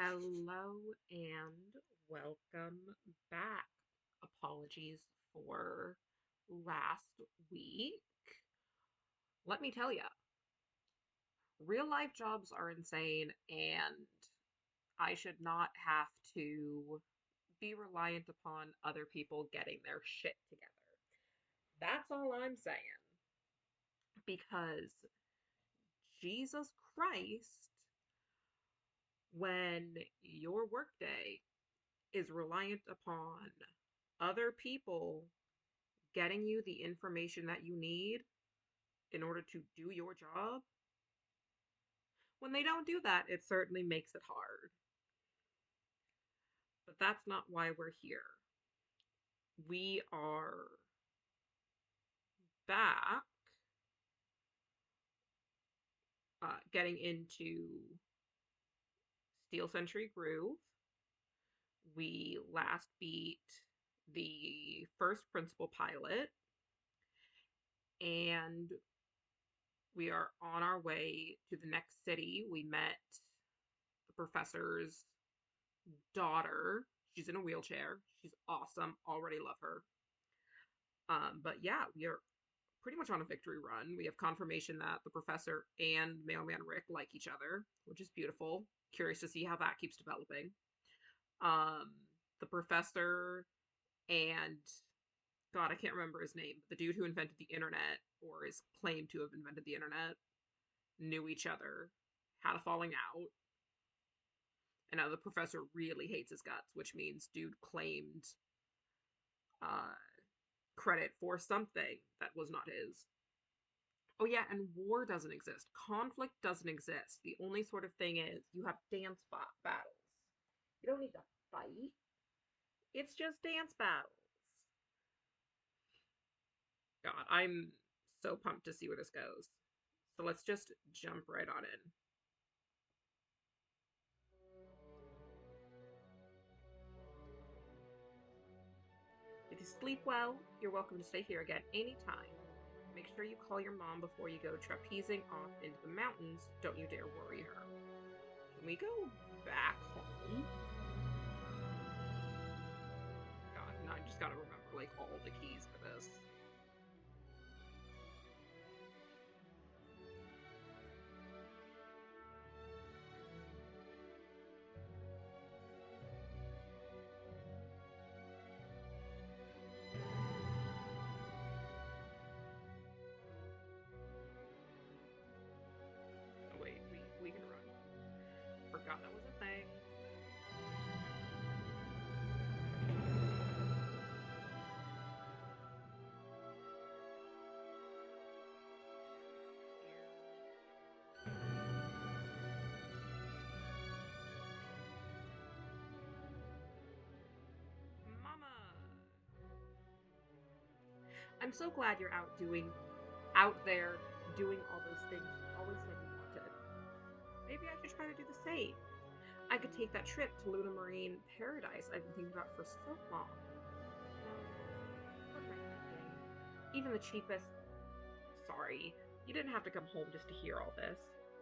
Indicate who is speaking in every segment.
Speaker 1: Hello and welcome back. Apologies for last week. Let me tell you, real life jobs are insane, and I should not have to be reliant upon other people getting their shit together. That's all I'm saying. Because Jesus Christ, when your workday is reliant upon other people getting you the information that you need in order to do your job, when they don't do that, it certainly makes it hard. But that's not why we're here. We are back getting into Steel Century Groove. We last beat the first principal pilot, and we are on our way to the next city. We met the professor's daughter. She's in a wheelchair. She's awesome. Already love her. But yeah, we are pretty much on a victory run. We have confirmation that the professor and Mailman Rick like each other, which is beautiful. Curious to see how that keeps developing. Um, the professor and God, I can't remember his name, but the dude who invented the internet, or is claimed to have invented the internet, knew each other, had a falling out, and now the professor really hates his guts, which means dude claimed uh, credit for something that was not his. Oh, yeah, and war doesn't exist. Conflict doesn't exist. The only sort of thing is you have dance battles. You don't need to fight, it's just dance battles. God, I'm so pumped to see where this goes. So let's just jump right on in. If you sleep well, you're welcome to stay here again anytime. Make sure you call your mom before you go trapezing off into the mountains. Don't you dare worry her. Can we go back home? God, and I just gotta remember, like, all the keys for this. Oh, wait, we can run. Forgot that was a thing. Mama! I'm so glad you're out there doing all those things you always said you wanted. Maybe I should try to do the same. I could take that trip to Luna Marine Paradise I've been thinking about for so long. What am I thinking? Even the cheapest. Sorry, you didn't have to come home just to hear all this.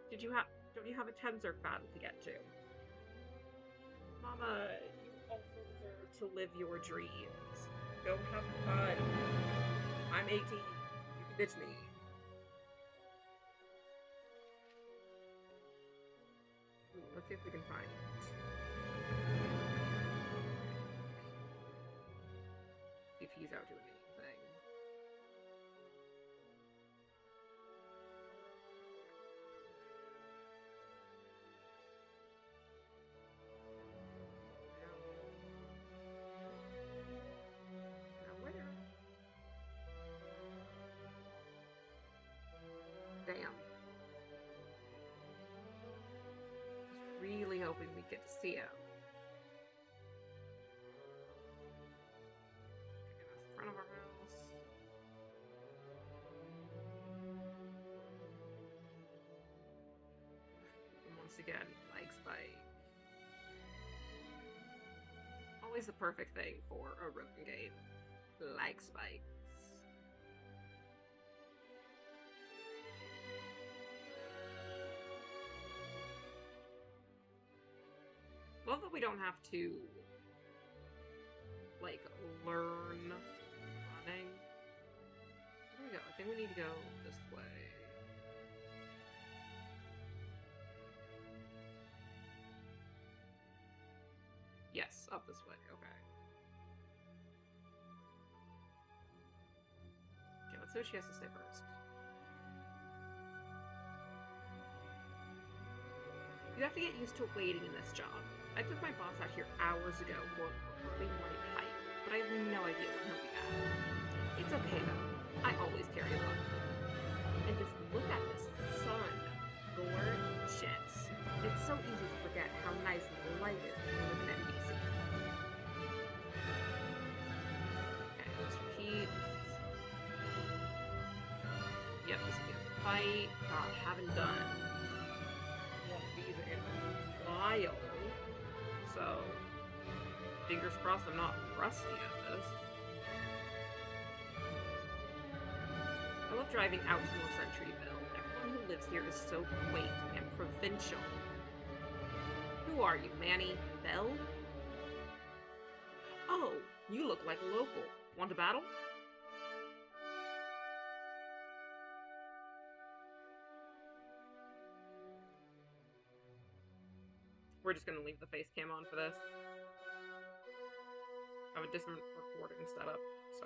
Speaker 1: Did you have? Don't you have a Tensor battle to get to? Mama, you also deserve to live your dreams. Go have fun. I'm 18. You can ditch me. Ooh, let's see if we can find if he's out doing anything. Now where? Damn. Was really hoping we'd get to see him. In front of our house. And once again, leg spike. Always the perfect thing for a rhythm game. Leg spikes. Love that we don't have to, like, learn running. Where do we go? I think we need to go this way. Yes, up this way. Okay. Okay, let's see what she has to say first. You have to get used to waiting in this job. I took my boss out here hours ago for an early morning hike, but I have no idea when he'll be back. It's okay though. I always carry a bug. And just look at this sun. Gorgeous. It's so easy to forget how nice and light it is when you live in NBC. Okay, just repeat. Yep, this will be a fight. God, haven't done one of these in a while. So, fingers crossed I'm not rusty at this. I love driving out to North Centuryville. Everyone who lives here is so quaint and provincial. Who are you, Manny? Belle? Oh, you look like a local. Want a battle? We're just gonna leave the face cam on for this. I have a different recording setup, so.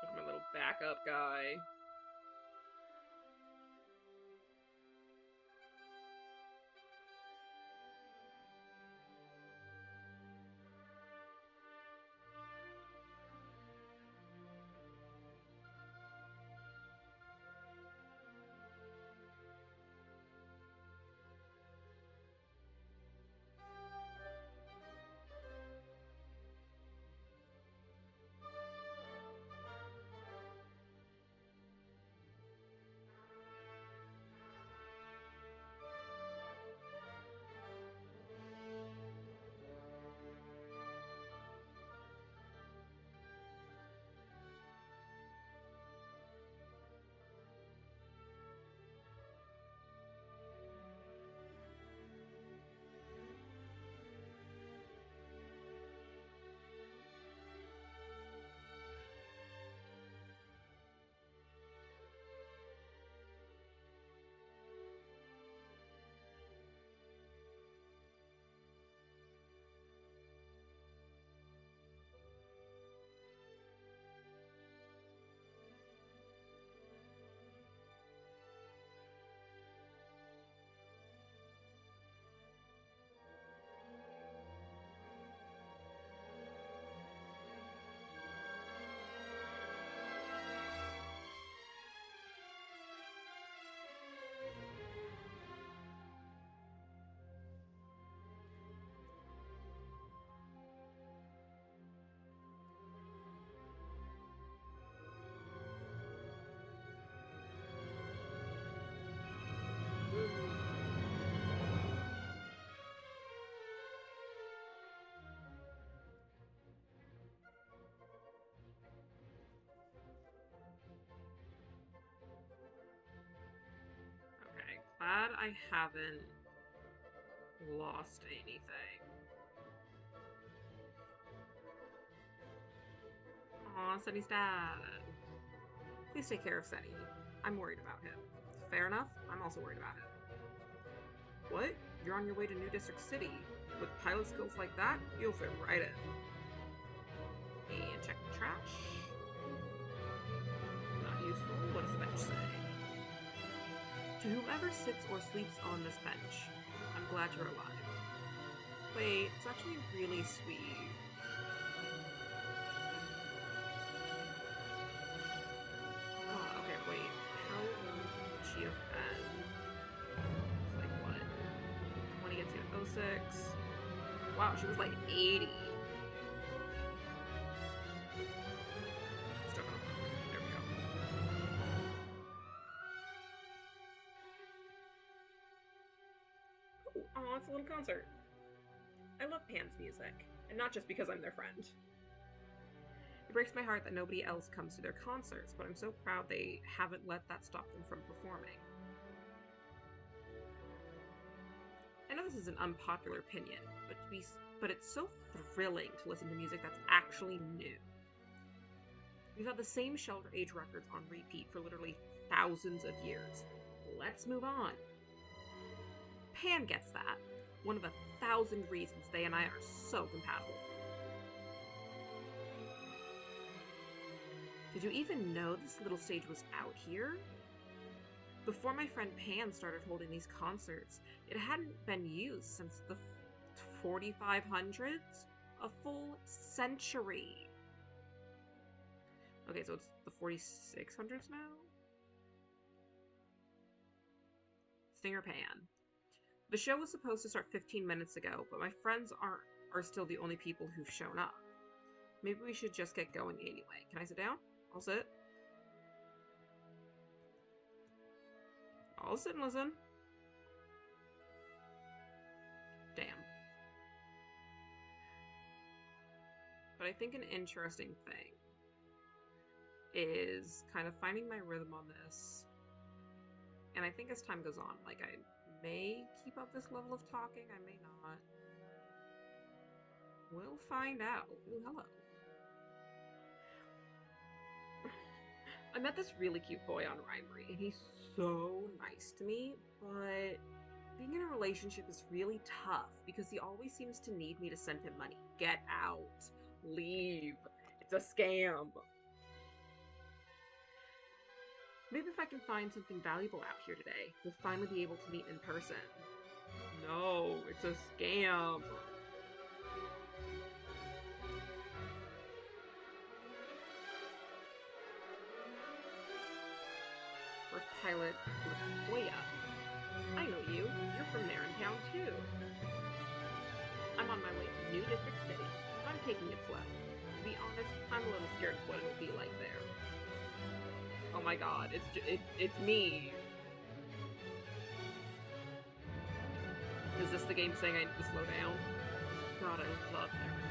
Speaker 1: Look at my little backup guy. Okay, glad I haven't lost anything. Aw, Sunny's dad. Please take care of Sunny. I'm worried about him. Fair enough, I'm also worried about him. What? You're on your way to New District City? With pilot skills like that, you'll fit right in. And check the trash. Not useful. What does the bench say? To whoever sits or sleeps on this bench, I'm glad you're alive. Wait, it's actually really sweet. Oh, okay, wait. How old would she have been? It's like, what? 20 gets you to 06. Wow, she was like 80. Stuck on a book. There we go. Oh, it's a little concert. I love Pan's music, and not just because I'm their friend. It breaks my heart that nobody else comes to their concerts, but I'm so proud they haven't let that stop them from performing. I know this is an unpopular opinion, but it's so thrilling to listen to music that's actually new. We've had the same Shelter Age records on repeat for literally thousands of years. Let's move on. Pan gets that. One of 1,000 reasons they and I are so compatible. Did you even know this little stage was out here? Before my friend Pan started holding these concerts, it hadn't been used since the 4500s? A full century. Okay, so it's the 4600s now? Singer Pan. The show was supposed to start 15 minutes ago, but my friends are still the only people who've shown up. Maybe we should just get going anyway. Can I sit down? I'll sit. I'll sit and listen. Damn. But I think an interesting thing is kind of finding my rhythm on this. And I think as time goes on, like, I may keep up this level of talking, I may not. We'll find out. Ooh, hello. I met this really cute boy on Rhymery, and he's so nice to me, but being in a relationship is really tough because he always seems to need me to send him money. Get out. Leave. It's a scam. Maybe if I can find something valuable out here today, we'll finally be able to meet in person. No, it's a scam. First pilot, Latoya. I know you. You're from there in town, too. I'm on my way to New District City. I'm taking it slow. To be honest, I'm a little scared of what it'll be like there. Oh my god, it's me. Is this the game saying I need to slow down? God, I love everything.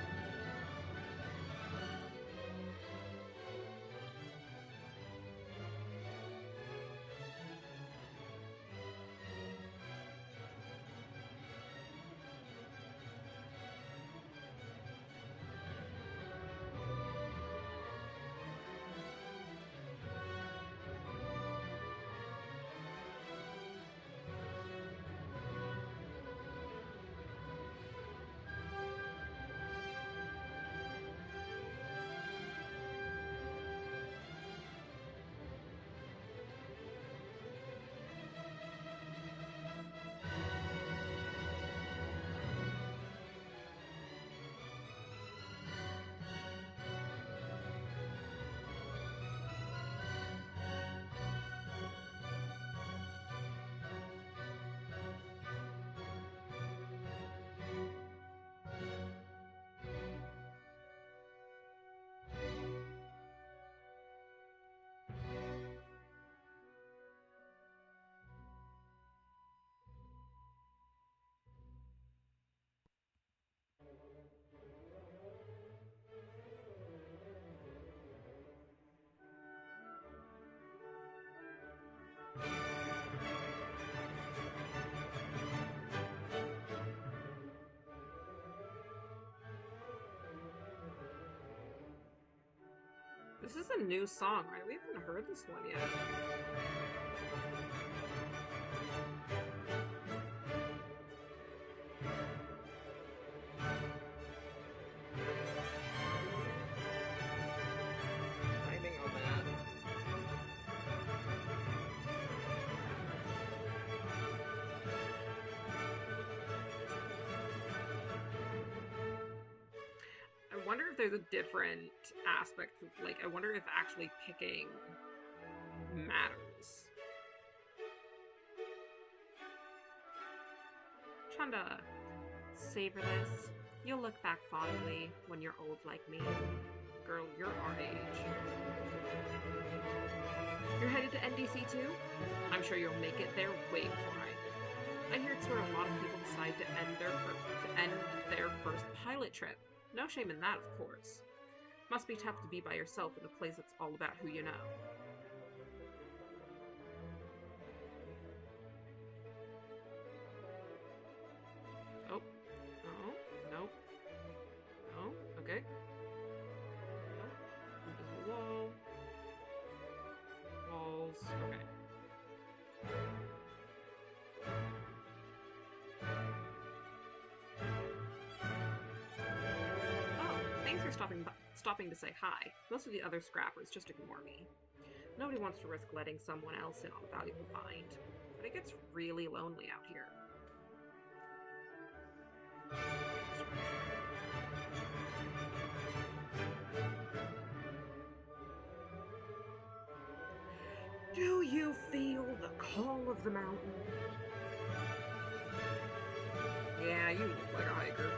Speaker 1: This is a new song, right? We haven't heard this one yet. Timing on that. I wonder if there's a different aspect. Like, I wonder if actually picking matters. Trying to savor this. You'll look back fondly when you're old like me. Girl, you're our age. You're headed to NDC too? I'm sure you'll make it there way before I do. I hear it's where a lot of people decide to end their first pilot trip. No shame in that, of course. Must be tough to be by yourself in a place that's all about who you know. Oh, oh, nope, no, okay, nope. Invisible wall, walls, okay. Oh, thanks for stopping to say hi. Most of the other scrappers just ignore me. Nobody wants to risk letting someone else in on a valuable find. But it gets really lonely out here. Do you feel the call of the mountain? Yeah, you look like a hiker.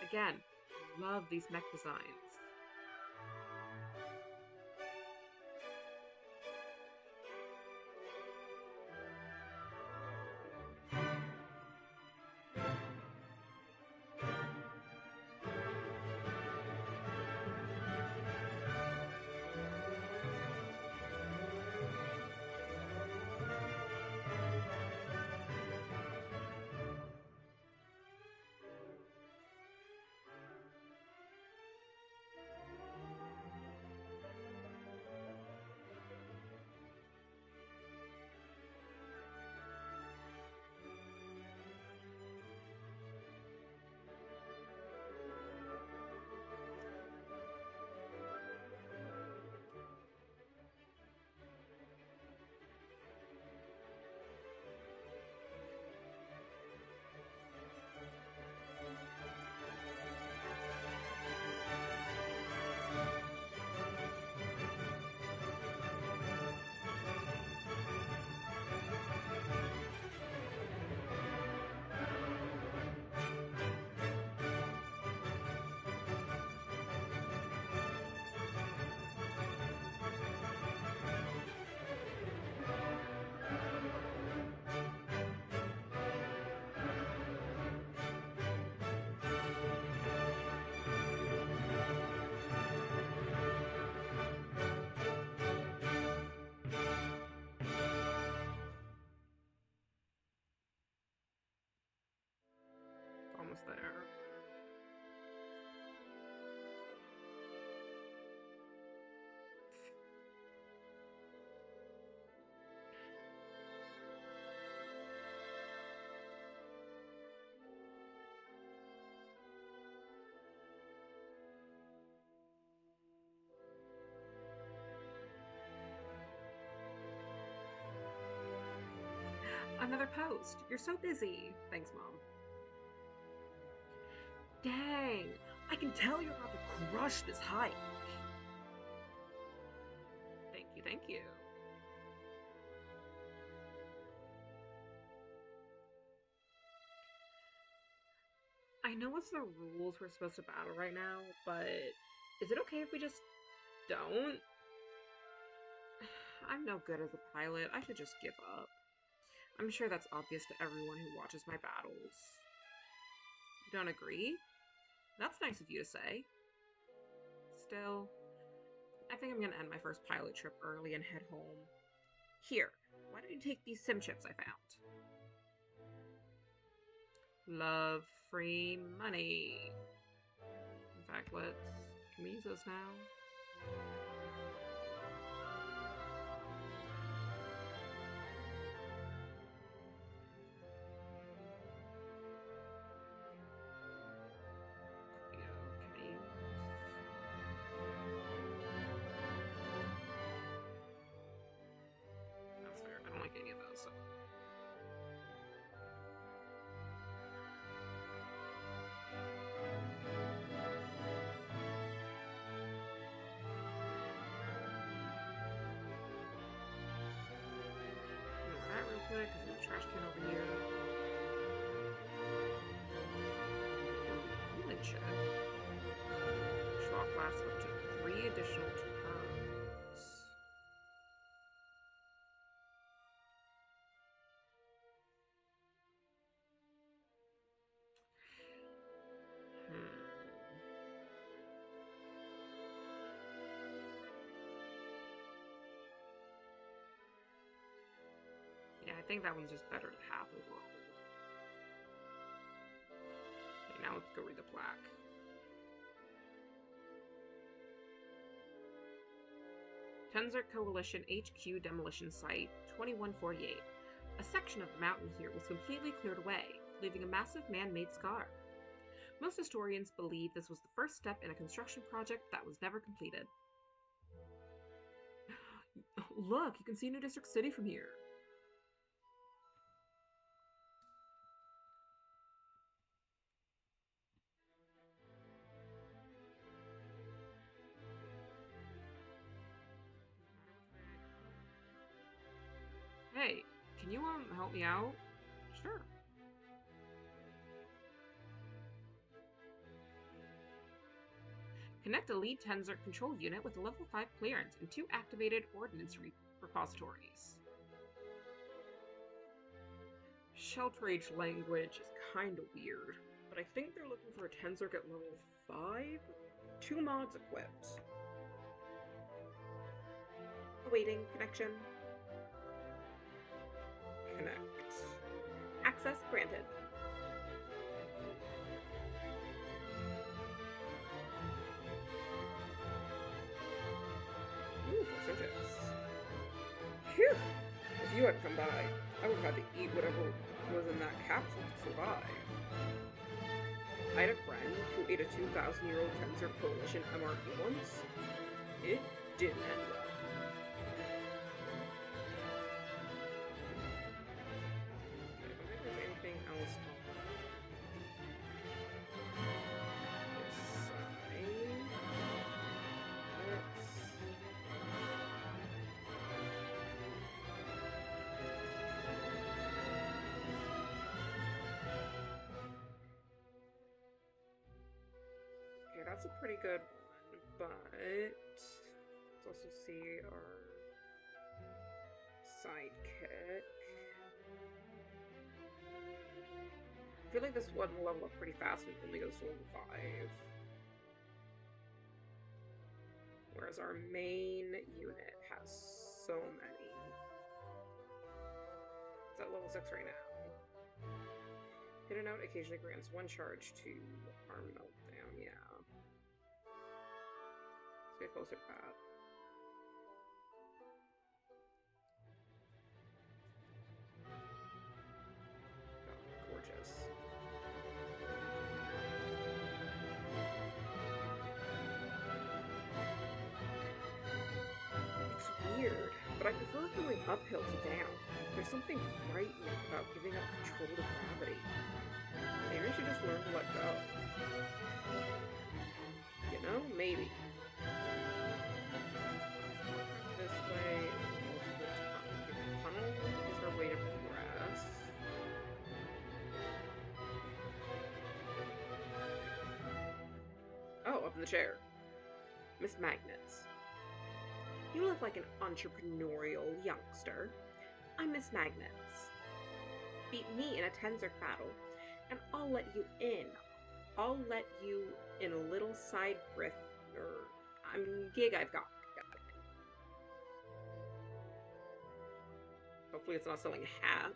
Speaker 1: Again, love these mech designs. Almost there. Another post. You're so busy. Thanks, Mom. Dang, I can tell you're about to crush this hike. Thank you, thank you. I know it's the rules we're supposed to battle right now, but is it okay if we just don't? I'm no good as a pilot. I should just give up. I'm sure that's obvious to everyone who watches my battles. You don't agree? That's nice of you to say. Still, I think I'm gonna end my first pilot trip early and head home. Here, why don't you take these sim chips I found? Love free money. In fact, can we use those now? Yeah, can I use? That's fair. I don't like any of those, so. Ignore that real quick, because there's a trash can over here. Holy shit. Schwab lasts up to 3 additional turns. think that one's just better to have overall. Okay, now let's go read the plaque. Tenzert Coalition HQ demolition site, 2148. A section of the mountain here was completely cleared away, leaving a massive man-made scar. Most historians believe this was the first step in a construction project that was never completed. Look, you can see New District City from here. Hey, can you help me out? Sure. Connect a lead Tenzert control unit with a level 5 clearance and 2 activated ordnance repositories. Sheltrage language is kinda weird, but I think they're looking for a Tenzert at level 5? 2 mods equipped. Awaiting connection. Connect. Access granted. Ooh, 4 subjects. Phew! If you hadn't come by, I would have had to eat whatever was in that capsule to survive. I had a friend who ate a 2,000-year-old Tenzert Coalition MRE once. It didn't end well. Okay, I don't think there's anything else on this side. Okay, that's a pretty good one, but let's also see our sidekick. I feel like this one will level up pretty fast and only goes to level 5. Whereas our main unit has so many. It's at level 6 right now. Hidden Out occasionally grants 1 charge to our meltdown, yeah. Let's get closer to that. Oh, gorgeous. It's weird, but I prefer going uphill to down. There's something frightening about giving up control to gravity. Maybe I should just learn to let go. You know, maybe. This way, multiple tunnel is our way to progress. Oh, up in the chair. Miss Magnets. You look like an entrepreneurial youngster. I'm Miss Magnets. Beat me in a Tenzert battle, and I'll let you in. I'll let you in a little side grift, or gig I've got. Hopefully it's not selling hats.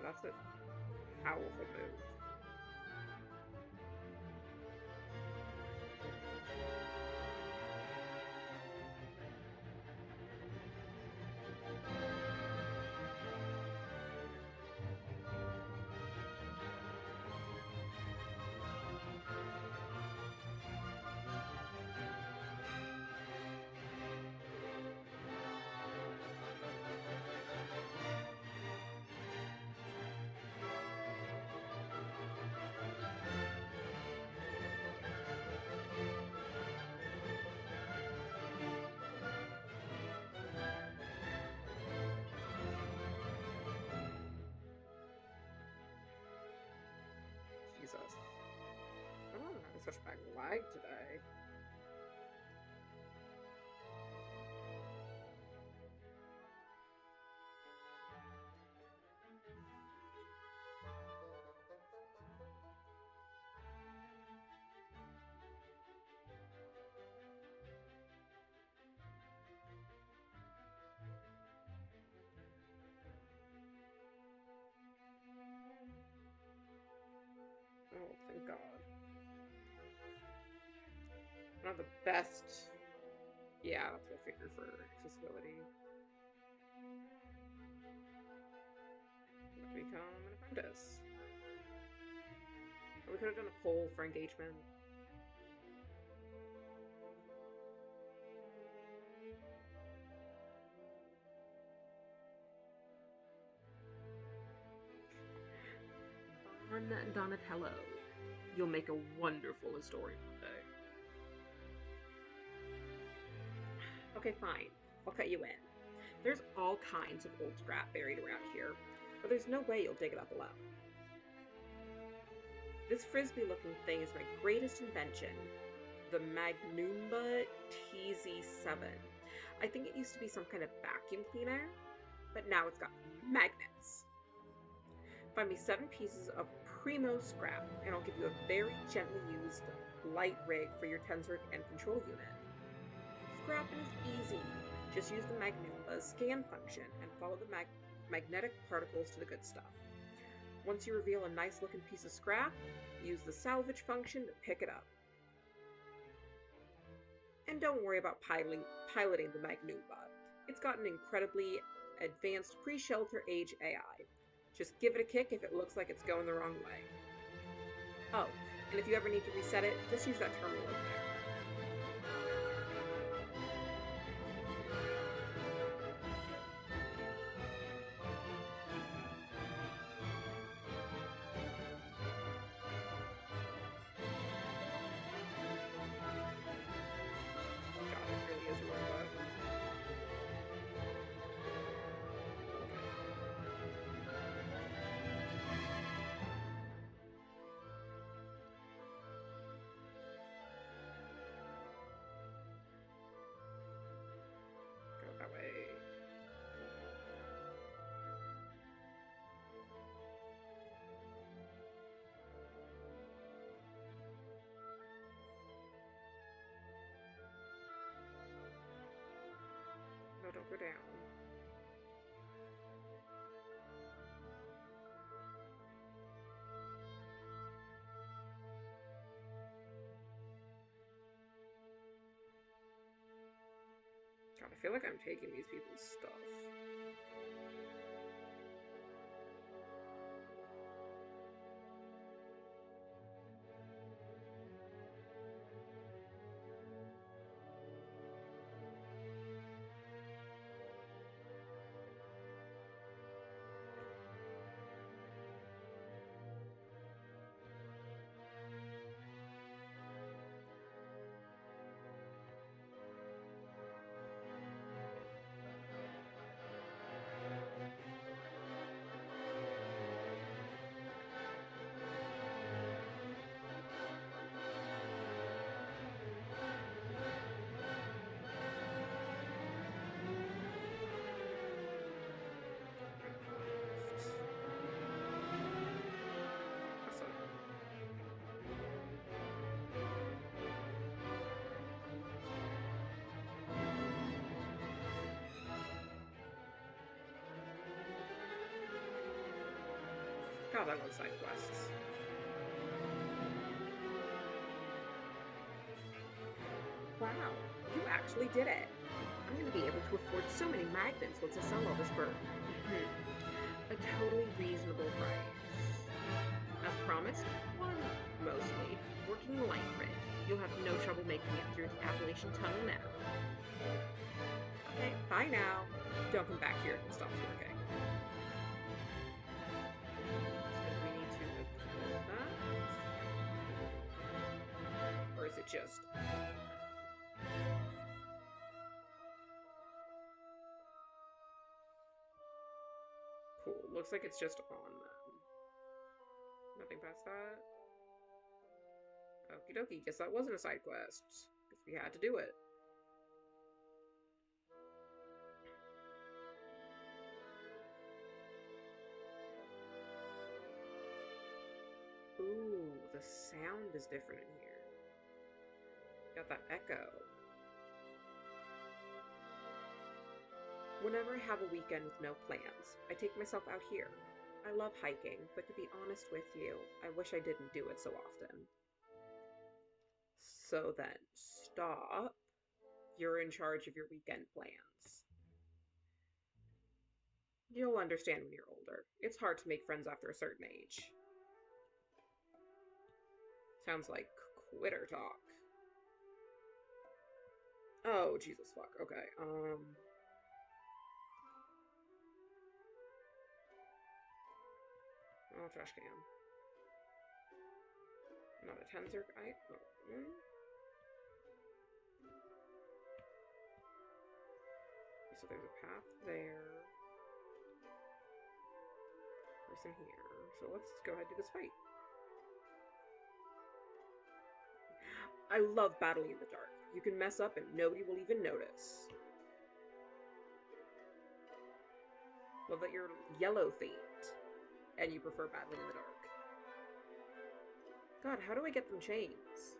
Speaker 1: that's a powerful move. Jesus. I don't know having such bad lag today. Oh, thank God. One of the best. Yeah, that's what I figured for accessibility. About to become an apprentice. Or we could have done a poll for engagement. Bon Donatello. You'll make a wonderful historian one day. Okay, fine. I'll cut you in. There's all kinds of old scrap buried around here, but there's no way you'll dig it up alone. This frisbee-looking thing is my greatest invention, the Magnumba TZ7. I think it used to be some kind of vacuum cleaner, but now it's got magnets. Find me 7 pieces of primo scrap, and I'll give you a very gently used light rig for your tensor and control unit. Scrapping is easy. Just use the Magnumba scan function and follow the magnetic particles to the good stuff. Once you reveal a nice looking piece of scrap, use the salvage function to pick it up. And don't worry about piloting the Magnumba. It's got an incredibly advanced pre-shelter age AI. Just give it a kick if it looks like it's going the wrong way. Oh, and if you ever need to reset it, just use that terminal over there. God, it really is a wrong button. Go that way. No, don't go down. God, I feel like I'm taking these people's stuff. God, I love side quests. Wow, you actually did it. I'm going to be able to afford so many magnets once I sell all this for a totally reasonable price. As promised, one mostly, working the light grid. You'll have no trouble making it through the Appalachian Tunnel now. Okay, bye now. Don't come back here if it stops working. So do we need to equip that? Or is it just... Cool. Looks like it's just on them. Nothing past that? Okie dokie. Guess that wasn't a side quest. Guess we had to do it. Ooh, the sound is different in here. Got that echo. Whenever I have a weekend with no plans, I take myself out here. I love hiking, but to be honest with you, I wish I didn't do it so often. So then, stop. You're in charge of your weekend plans. You'll understand when you're older. It's hard to make friends after a certain age. Sounds like quitter talk. Oh, Jesus fuck. Okay, Oh, trash can. Not a tensor. So there's a path there. Person here. So let's go ahead and do this fight. I love battling in the dark. You can mess up and nobody will even notice. Love that you're yellow themed and you prefer battling in the dark. God, how do I get them chains?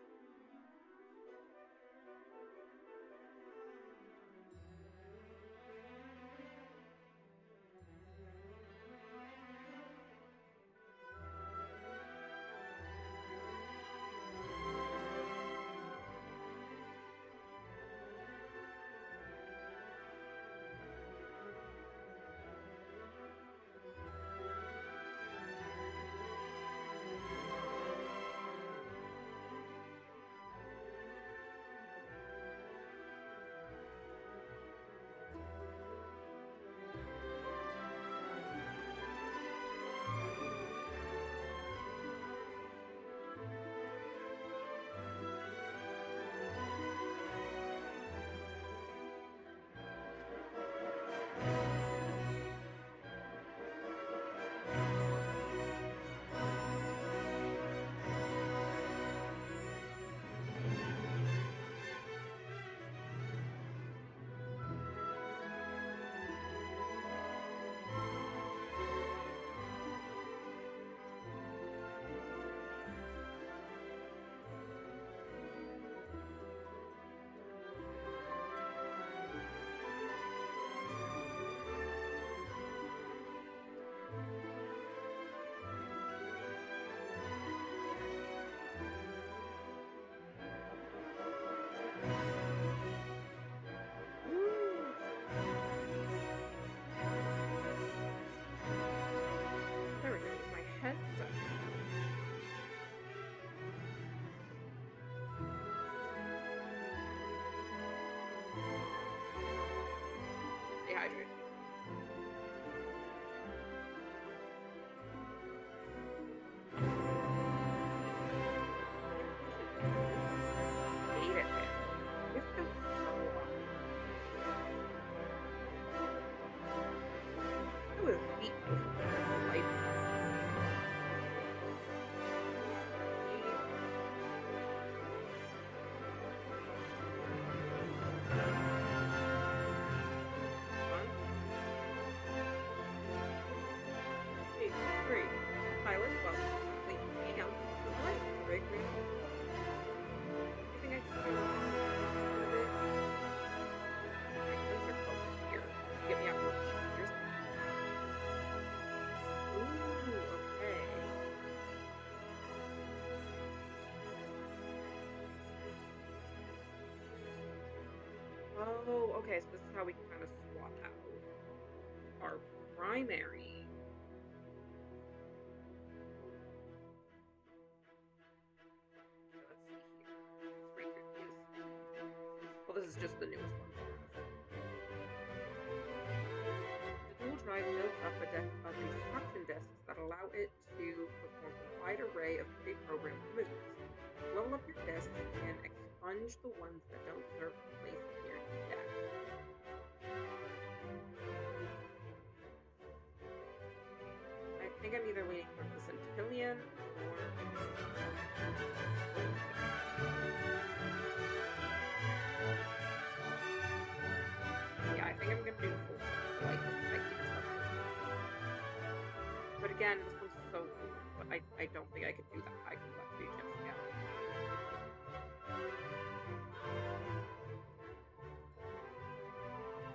Speaker 1: Oh, okay, so this is how we can kind of swap out our primary. Okay, let's see here. Let's read through these. Well, this is just the newest one for us. The dual drive builds up a deck of instruction disks that allow it to perform a wide array of pre-programmed moves. Level up your disks and expunge the ones that don't serve a place in your deck. I think I'm either waiting for the Centillion or yeah, I think I'm gonna do the full circle, like just I keep stuff. But again, this one's so cool. But I don't think I could do that high complexity just yet.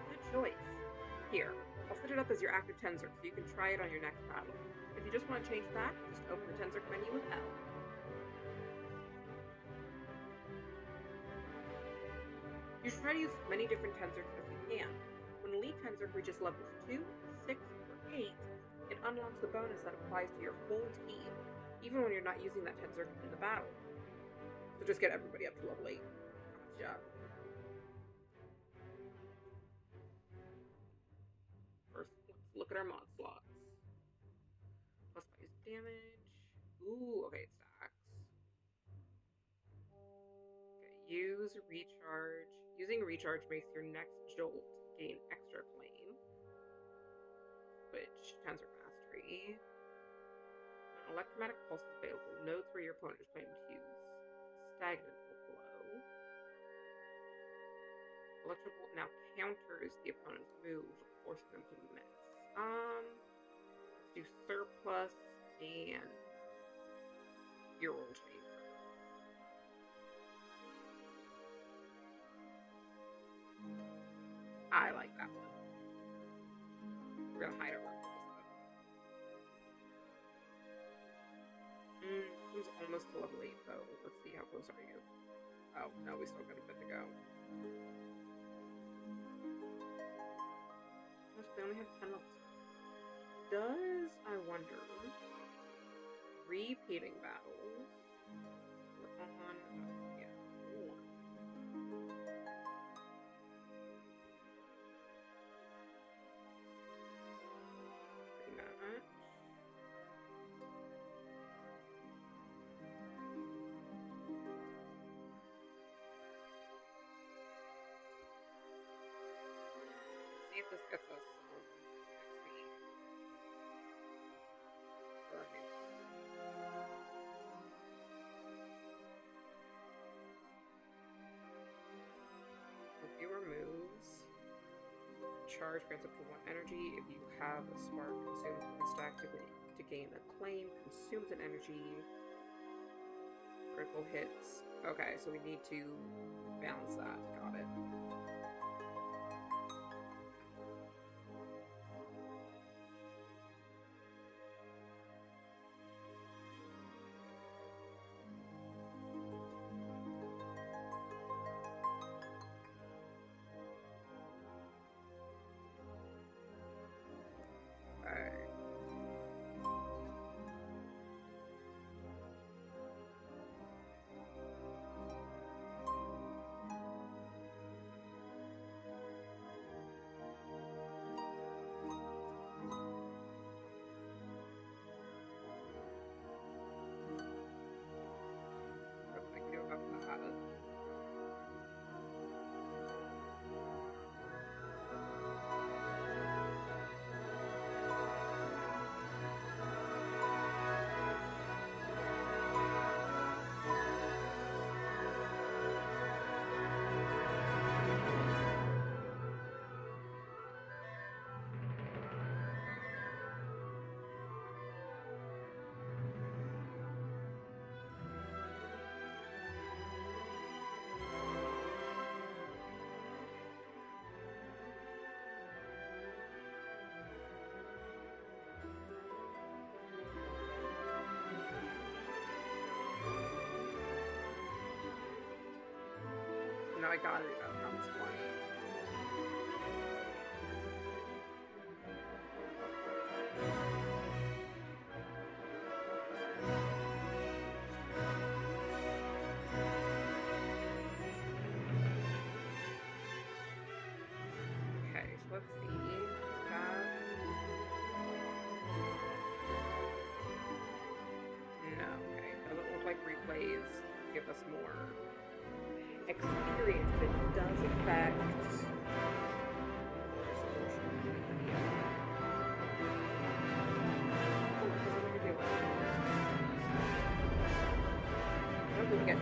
Speaker 1: Good choice. Here, I'll set it up as your active Tensor so you can try it on your next battle. If you just want to change that, just open the Tensor menu with L. You should try to use as many different tensors as you can. When Elite Tensor reaches levels 2, 6, or 8, it unlocks the bonus that applies to your whole team, even when you're not using that tensor in the battle. So just get everybody up to level 8. Gotcha. First, let's look at our mod slots. Plus 5 damage. Ooh, okay, it stacks. Use recharge. Using recharge makes your next jolt gain extra claim, which tensor mastery. When electromagnetic pulse is available, nodes where your opponent is planning to use stagnant will glow. Electrical now counters the opponent's move, forcing them to miss. Let's do surplus and Ural Chamber. I like that one. We're gonna hide our weapons. Who's almost to level 8 though? Let's see, how close are you? Oh, no, we still got a bit to go. Gosh, they only have 10 levels. Does, I wonder, repeating battles? We're on, yeah, 1. Rematch. See if this gets us some XP. Okay. With fewer moves, charge grants up to 1 energy. If you have a spark, consumes 1 stack to gain a claim, consumes an energy. Critical hits. Okay, so we need to balance that. Got it. Okay. What can I do about that? No, I got it. That was 20. always give us more experience, but it does affect how do we get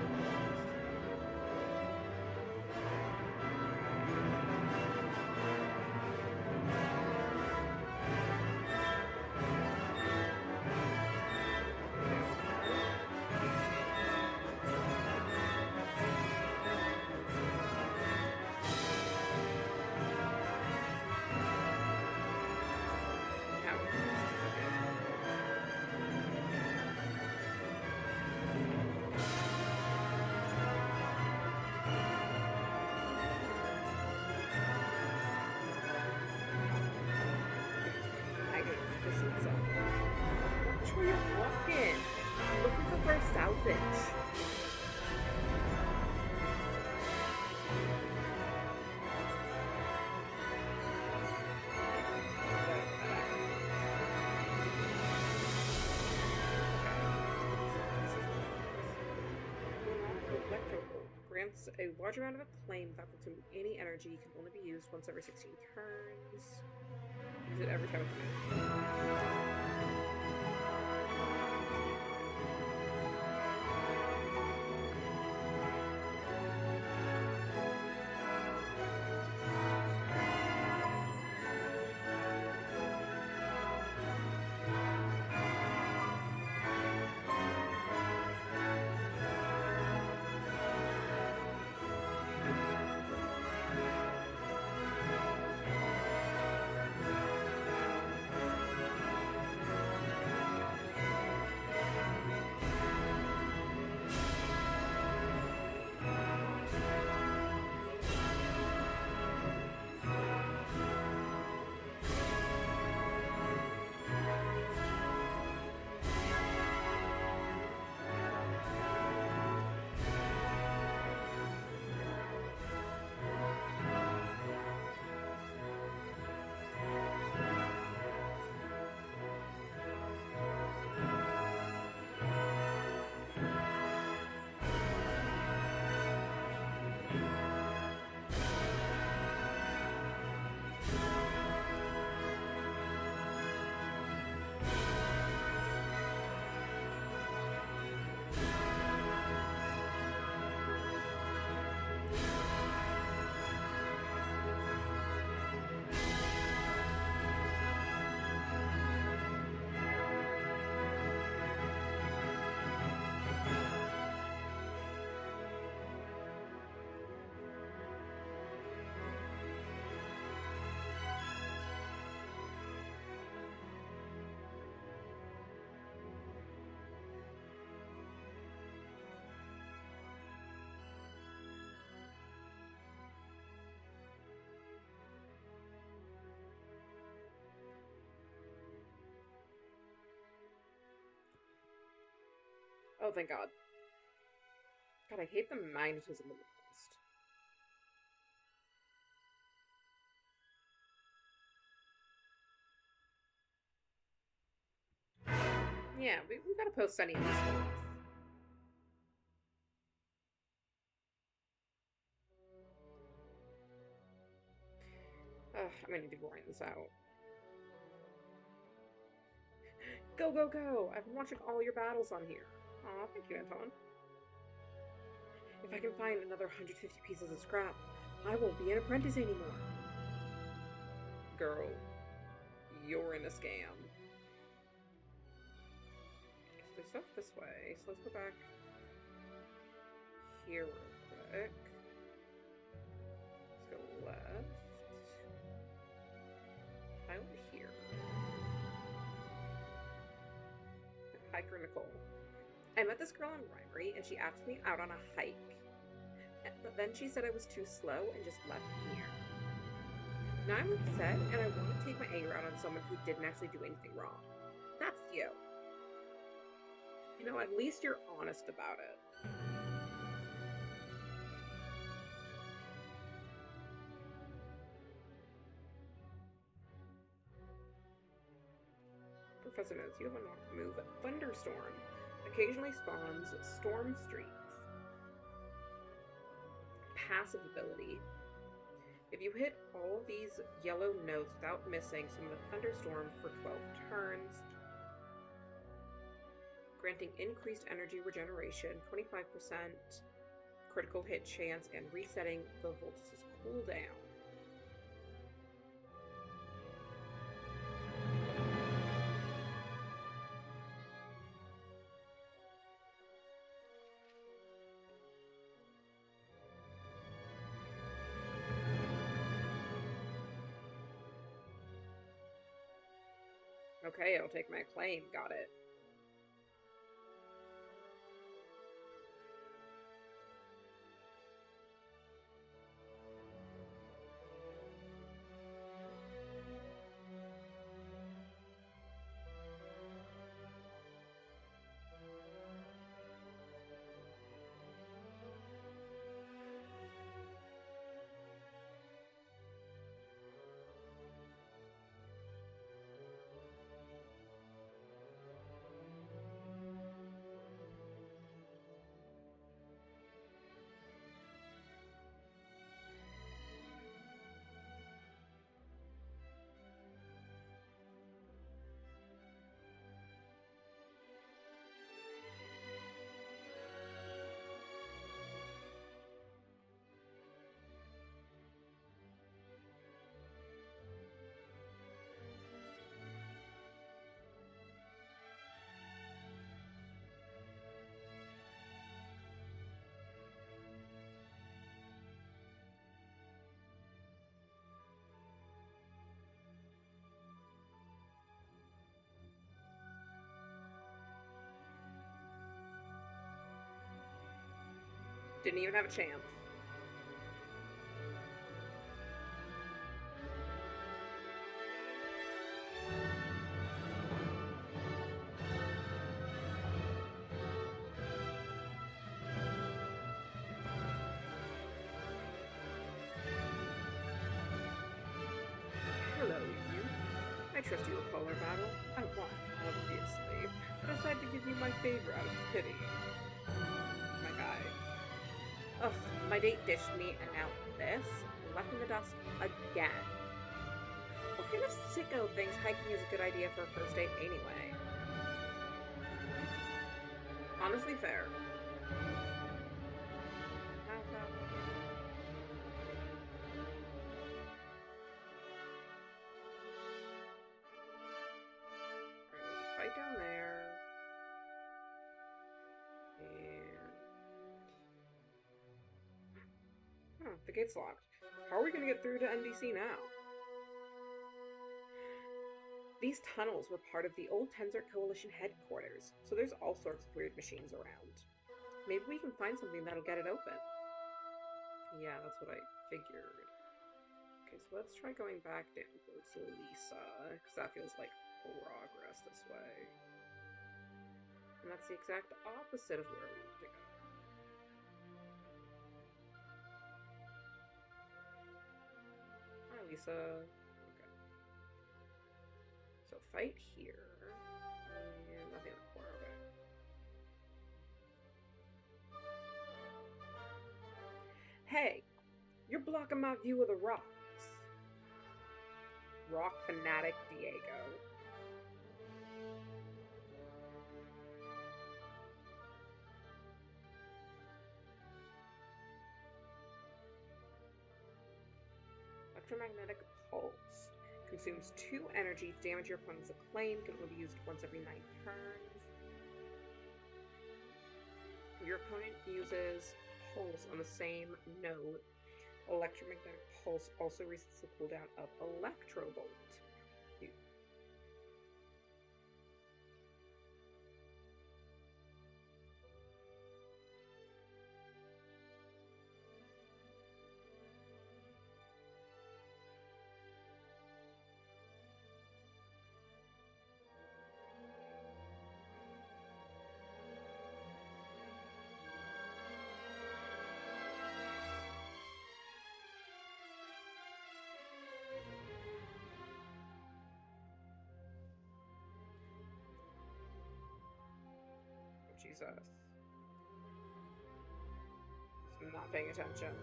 Speaker 1: which way you're walking? I'm looking for Bro Salvage. Grants a large amount of acclaim without consuming any energy. Can only be used once every 16 turns. Use it every time it's used. Oh, thank God. God, I hate the magnetism of the most. Yeah, we gotta post any of these ones. Ugh, I'm gonna need to grind this out. Go, go, go! I've been watching all your battles on here. Aw, thank you, Anton. If I can find another 150 pieces of scrap, I won't be an apprentice anymore. Girl, you're in a scam. So there's stuff this way, so let's go back here real quick. Let's go left. Over here. Hiker Nicole. I met this girl in Rhymery, and she asked me out on a hike. But then she said I was too slow and just left me here. Now I'm upset, and I want to take my anger out on someone who didn't actually do anything wrong. That's you. You know, at least you're honest about it. Professor knows you have a knock move. Thunderstorm. Occasionally spawns storm streaks. Passive ability. If you hit all these yellow notes without missing, summon a thunderstorm for 12 turns, granting increased energy regeneration, 25% critical hit chance, and resetting the Voltus's cooldown. Okay, I'll take my claim. Got it. Didn't even have a chance. Hello, youth. I trust you recall our battle. I won, obviously, but I decided to give you my favor out of pity. My guy. Ugh, my date ditched me, and now this? Left in the dust again. What kind of sicko thinks hiking is a good idea for a first date anyway? Honestly fair. Fight down there. And... oh, the gate's locked. How are we gonna get through to NDC now? These tunnels were part of the old Tensor Coalition headquarters, so there's all sorts of weird machines around. Maybe we can find something that'll get it open. Yeah, that's what I figured. Okay, so let's try going back down towards Lisa, because that feels like progress this way. And that's the exact opposite of where we want to go. Hi, Lisa. Okay. So fight here. And nothing in the corner, okay. Hey! You're blocking my view of the rocks. Rock fanatic Diego. Electromagnetic pulse. Consumes 2 energy to damage your opponent's acclaim. Can only be used once every 9 turns. Your opponent uses pulse on the same node. Electromagnetic pulse also resets the cooldown of Electrobolt. Jesus. I'm not paying attention.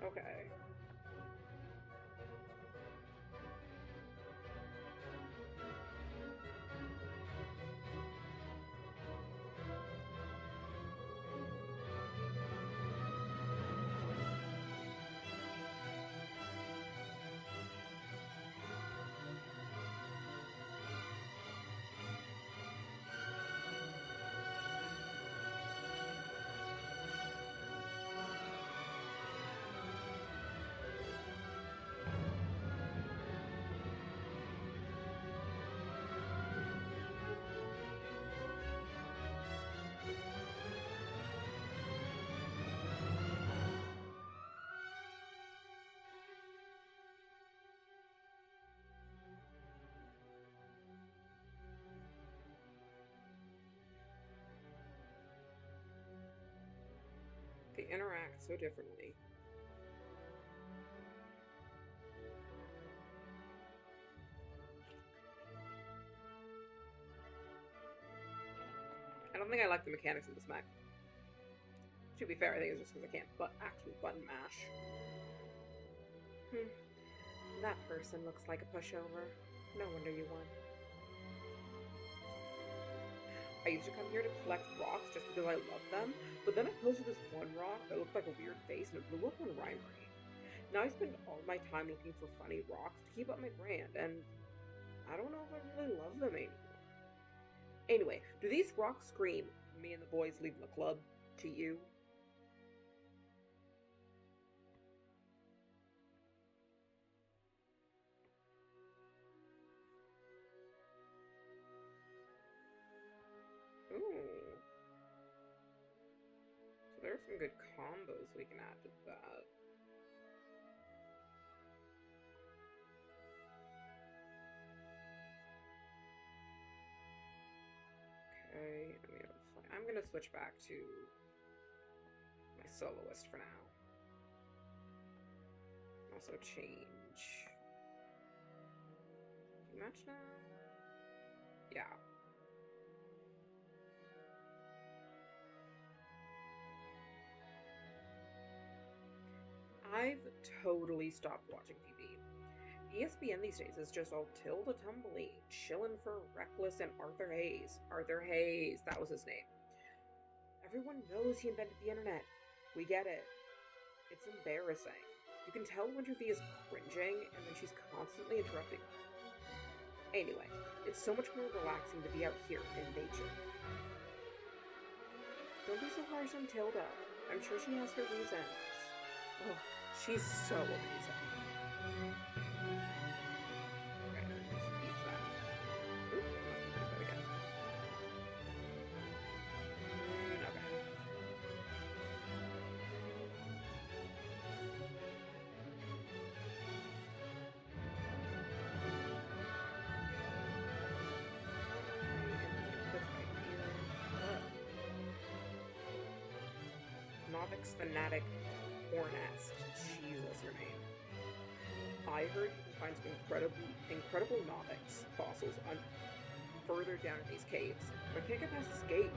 Speaker 1: Okay. They interact so differently. I don't think I like the mechanics of this mech. To be fair, I think it's just because I can't actually button mash. Hmm. That person looks like a pushover. No wonder you won. I used to come here to collect rocks just because I love them, but then I posted this one rock that looked like a weird face and it blew up on Rhymery. Now I spend all my time looking for funny rocks to keep up my brand, and I don't know if I really love them anymore. Anyway, do these rocks scream, me and the boys leaving the club, to you? Ooh. So there's some good combos we can add to that. Okay, I'm gonna switch back to my soloist for now. Also change. Match now? Yeah. I've totally stopped watching TV. ESPN these days is just all Tilda Tumbly, chillin' for Reckless and Arthur Hayes. Arthur Hayes, that was his name. Everyone knows he invented the internet. We get it. It's embarrassing. You can tell when V is cringing, and then she's constantly interrupting them. Anyway, it's so much more relaxing to be out here in nature. Don't be so harsh on Tilda. I'm sure she has her reasons. Oh, she's so amazing. Okay, just use that. Oop, I'm not gonna do that again. Okay. This right here. Novix Fanatic Hornest. Jesus, your name. I heard you can find some incredible Novix fossils further down in these caves, but I can't get past this gate.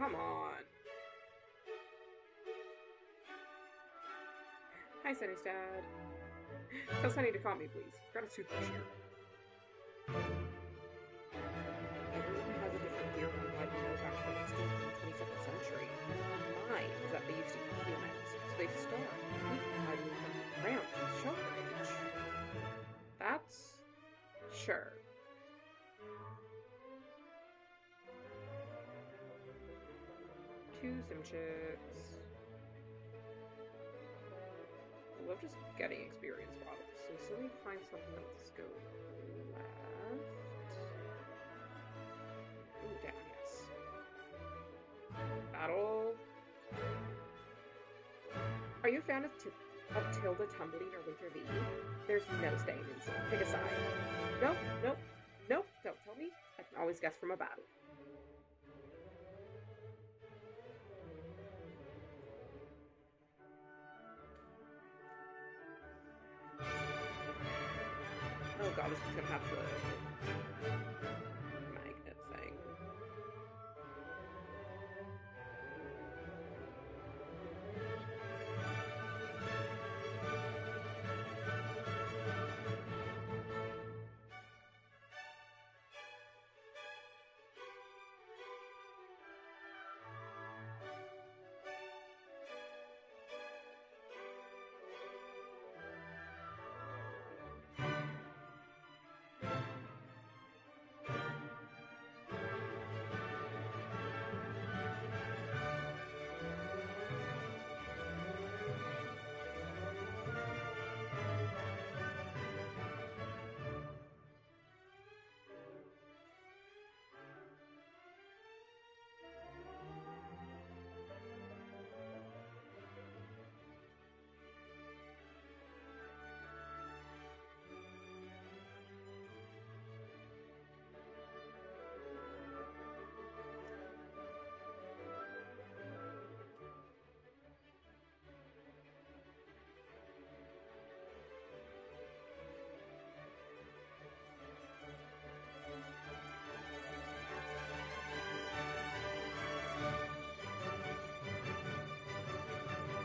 Speaker 1: come on. Hi, Sunny's dad. Tell Sunny to call me, please. I've got a toothbrush here. Everyone has a different theory on why people got extinct in the 22nd century. Mine is that they used to eat humans, so they starved, hiding around in shelter age. That's... sure. Two sim chicks. I love just getting experience bottles, so we still need to find something. Let's go left. Ooh, down, yes. Battle. Are you a fan of Tilda Tumbleweed or Winter V? There's no staying inside. Pick a side. Nope, nope, nope, don't tell me. I can always guess from a battle. Oh god, this is gonna have the magnet thing.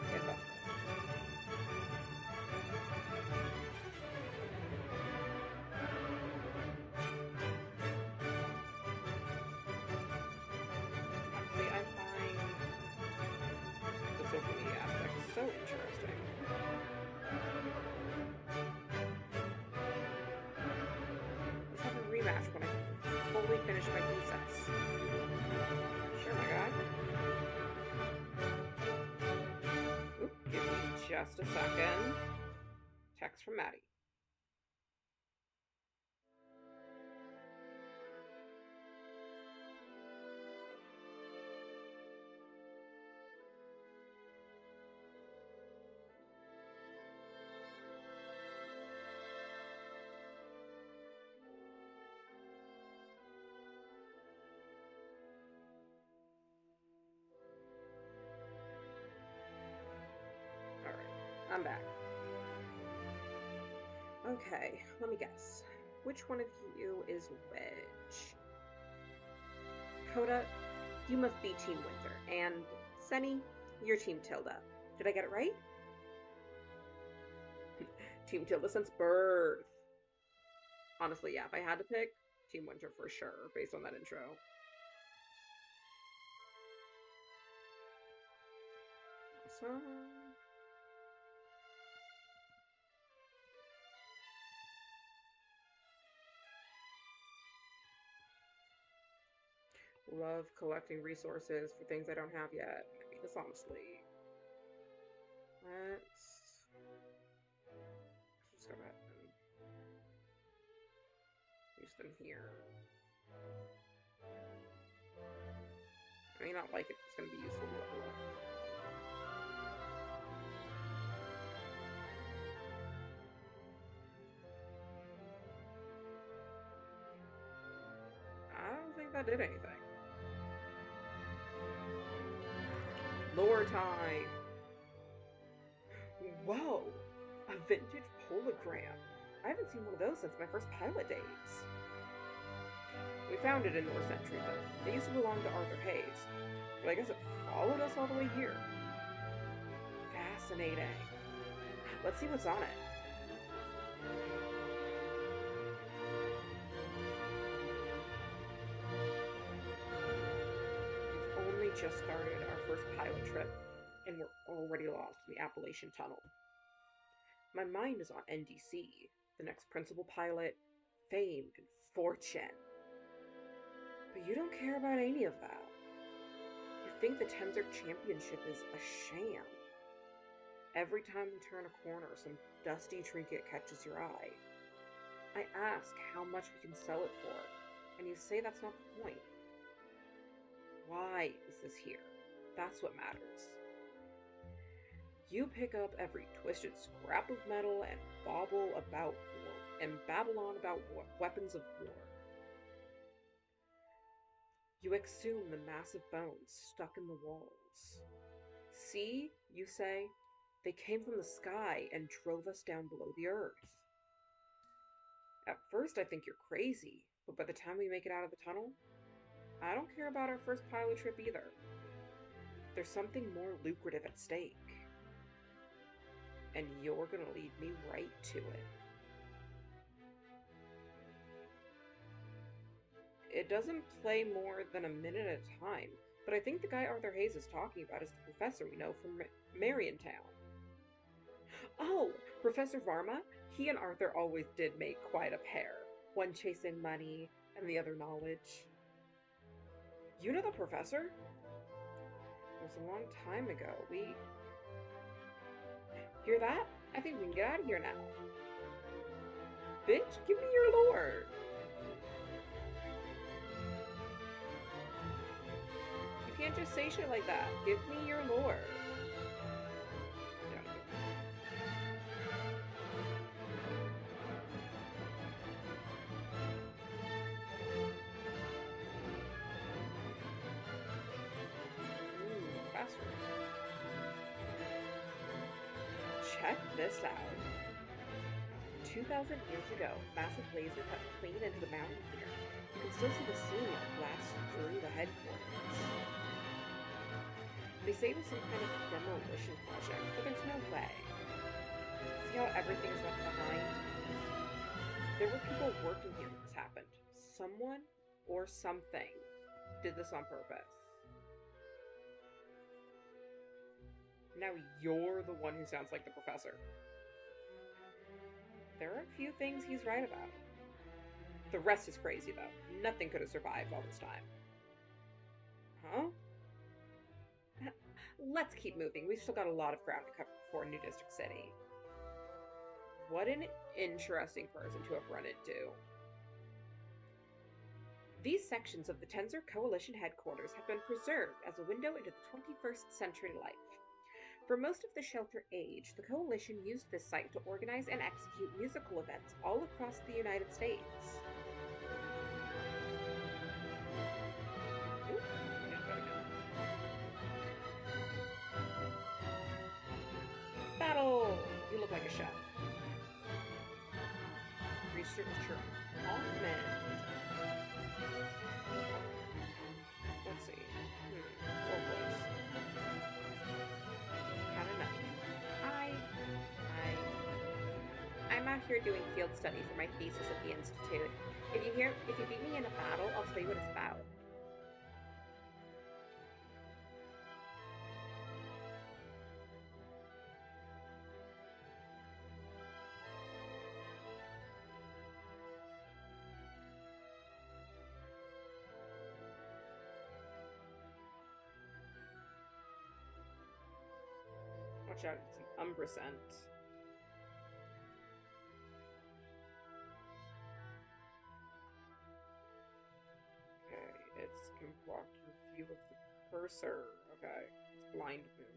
Speaker 1: Yeah, that's Actually, I find the social media aspect so interesting. Let's have a rematch when I fully finish my thesis. Sure, my guy. Oop, give me just a second. Text from Maddie. Alright, I'm back. Okay, let me guess. Which one of you is Wedge? Coda, you must be Team Winter, and Sunny, you're Team Tilda. Did I get it right? Team Tilda since birth. Honestly, yeah, if I had to pick, Team Winter for sure, based on that intro. Awesome. Love collecting resources for things I don't have yet. I mean, it's honestly. Let's just go ahead and use them here. I may not like it, it's going to be useful to level up. I don't think that did anything. Lore time! Whoa! A vintage hologram. I haven't seen one of those since my first pilot days. We found it in North Centuryville. It used to belong to Arthur Hayes, but I guess it followed us all the way here. Fascinating. Let's see what's on it. We've only just started our first pilot trip, and we're already lost in the Appalachian Tunnel. My mind is on NDC, the next principal pilot, fame, and fortune. But you don't care about any of that. You think the Tensor Championship is a sham. Every time we turn a corner, some dusty trinket catches your eye. I ask how much we can sell it for, and you say that's not the point. Why is this here? That's what matters. You pick up every twisted scrap of metal and babble on about weapons of war. You exhume the massive bones stuck in the walls. See, you say, they came from the sky and drove us down below the earth. At first, I think you're crazy, but by the time we make it out of the tunnel, I don't care about our first pilot trip either. There's something more lucrative at stake. And you're gonna lead me right to it. It doesn't play more than a minute at a time, but I think the guy Arthur Hayes is talking about is the professor we know from Mariontown. Oh, Professor Varma? He and Arthur always did make quite a pair, one chasing money and the other knowledge. You know the professor? It was a long time ago. We... Hear that? I think we can get out of here now. Bitch, give me your lore! You can't just say shit like that. Give me your lore. Ooh, classroom. Check this out. 2,000 years ago, massive laser cut clean into the mountain here. You can still see the ceiling blast through the headquarters. They say it was some kind of demolition project, but there's no way. See how everything is left behind? There were people working here when this happened. Someone or something did this on purpose. Now you're the one who sounds like the professor. There are a few things he's right about. The rest is crazy, though. Nothing could have survived all this time. Huh? Let's keep moving. We've still got a lot of ground to cover before New District City. What an interesting person to have run into. These sections of the Tensor Coalition headquarters have been preserved as a window into the 21st century life. For most of the Shelter Age, the Coalition used this site to organize and execute musical events all across the United States. Ooh, battle! You look like a chef. Researcher Almond. Let's see. Role plays. Kinda nutty. I'm out here doing field study for my thesis at the Institute. If you beat me in a battle, I'll tell you what it's about. Watch out, it's an Umbrascent. Okay, it's can block your view of the cursor. Okay, it's blind move.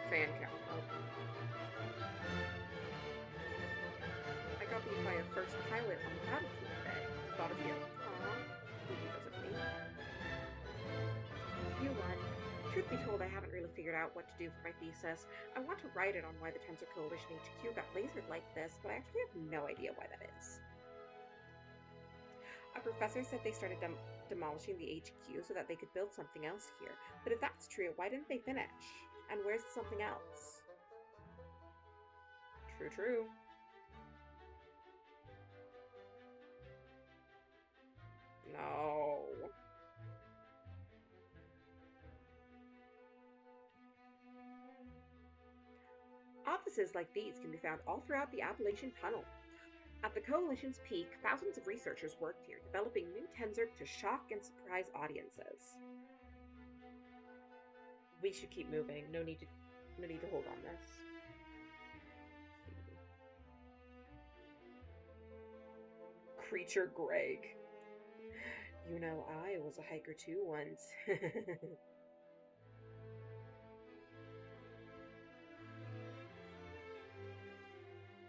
Speaker 1: fan count up. I got beat by a first pilot on the battlefield today. Thought of you. Aw, because of me. You won. Truth be told, I haven't really figured out what to do for my thesis. I want to write it on why the Tensor Coalition HQ got lasered like this, but I actually have no idea why that is. A professor said they started demolishing the HQ so that they could build something else here. But if that's true, why didn't they finish? And where's something else? True, true. No. Offices like these can be found all throughout the Appalachian Tunnel. At the Coalition's peak, thousands of researchers worked here, developing new tensor to shock and surprise audiences. We should keep moving. No need to hold on this. Creature Greg. You know, I was a hiker too once.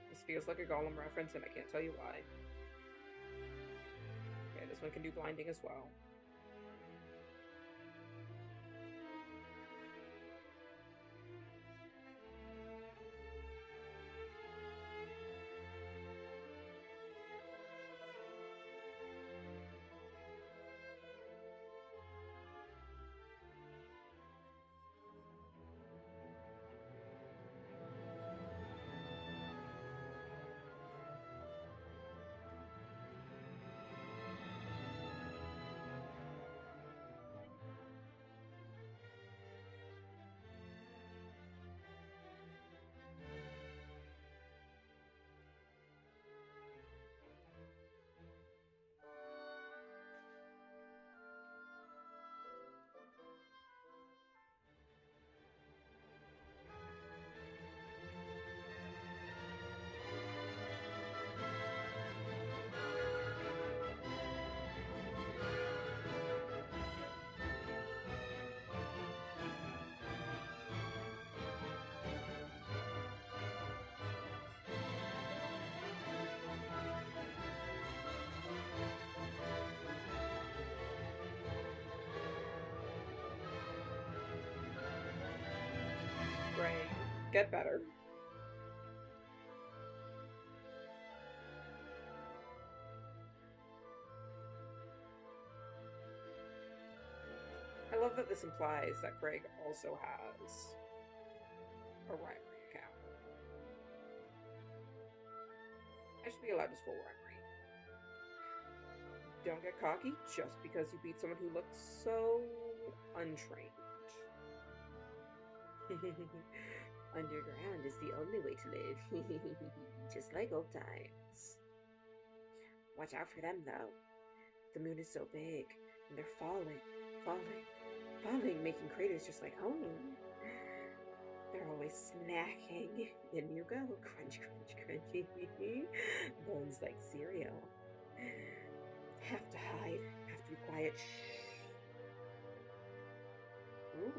Speaker 1: This feels like a Gollum reference, and I can't tell you why. Okay, this one can do blinding as well. Greg, get better. I love that this implies that Greg also has a Rhymery account. I should be allowed to spoil Rhymery. Don't get cocky just because you beat someone who looks so untrained. Underground is the only way to live. Just like old times. Watch out for them, though. The moon is so big, and they're falling, falling, falling, making craters just like home. They're always snacking. In you go. Crunch, crunch, crunchy. Bones like cereal. Have to hide. Have to be quiet. Shh. Ooh.